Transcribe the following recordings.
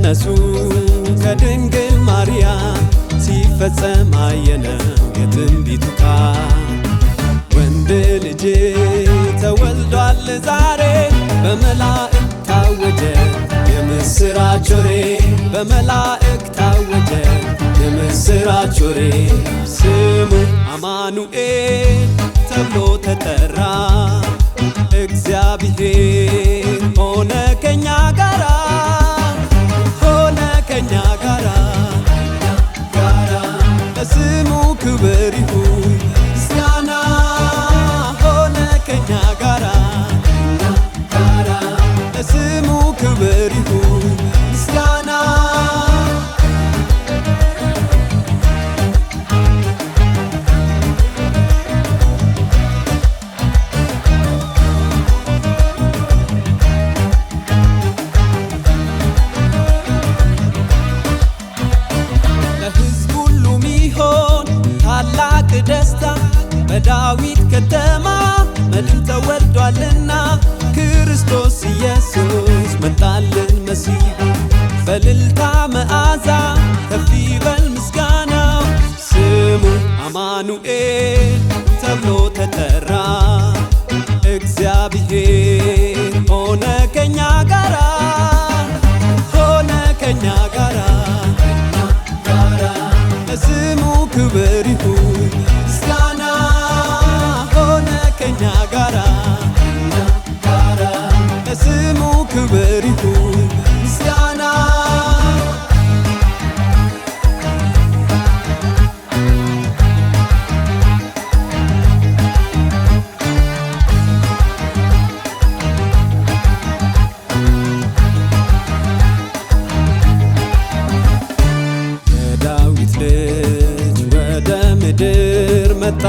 መጸነሱ ከድንግል ማርያም ሲፈጸም አየነው የትንቢቱ ቃል። ወንድ ልጅ ተወልዷል ዛሬ በመላእክት ታወጀ የምስራች ወሬ፣ በመላእክት ታወጀ የምስራች ወሬ። ስሙ አማኑኤል ተብሎ ተጠራ፣ እግዚአብሔር ሆነ ከኛ ጋራ፣ ሆነ ከኛ ጋራ። ለስሙ ክብር ይሁን ምስጋና፣ ሆነ ከኛ ጋራ፣ ለስሙ ክብር ይሁን ምስጋና። ደስታ በዳዊት ከተማ መድን ተወልዷልና ክርስቶስ ኢየሱስ መጣልን መሲሁ። በእልልታ መዓዛ ከፍ ይበል ምስጋናው፣ ስሙ አማኑኤል ተብሎ ተጠራ፣ እግዚአብሔር ሆነ ከኛ ጋራ፣ ሆነ ከኛ ጋራ። ለስሙ ክብር ይሁን ምስጋና፣ ሆነ ከኛ ጋራ፣ ለስሙ ክብር ይሁን ምስጋና። የዳዊት ልጅ ወደ ምድር መጣ፣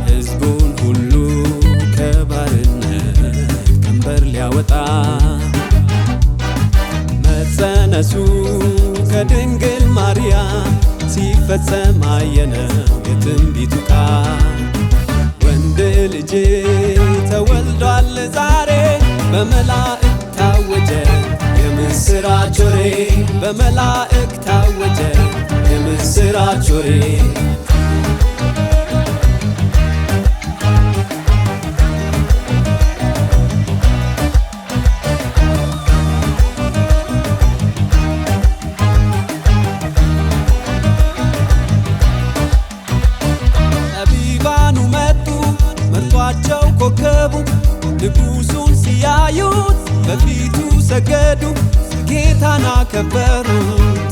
ሕዝቡን ሁሉ ከባርነት ቀንበር ሊያወጣ። መጸነሱ ከድንግል ማርያም ሲፈጸም አየነው የትንቢቱ ቃል። ወንድ ልጅ ተወልዷል ዛሬ በመላእክት ታወጀ የምስራች ወሬ፣ በመላእክት ታወጀ የምስራች ወሬ። ጠቢባኑ መጡ መርቷቸው ኮከቡ፣ ንጉሡን ሲያዩት በፊቱ ሰገዱ። ጌታን አከበሩ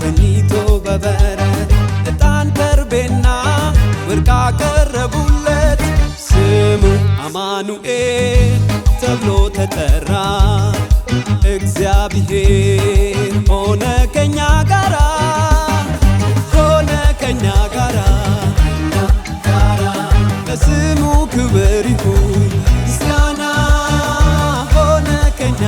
ተኝቶ በበረት፣ ዕጣን ከርቤና ወርቅ አቀረቡለት። ስሙ አማኑኤል ተብሎ ተጠራ፣ እግዚአብሔር ሆነ ከኛ ጋራ፣ ሆነ ከኛ ጋራ። ለስሙ ክብር ይሁን ምስጋና፣ ሆነ ከኛ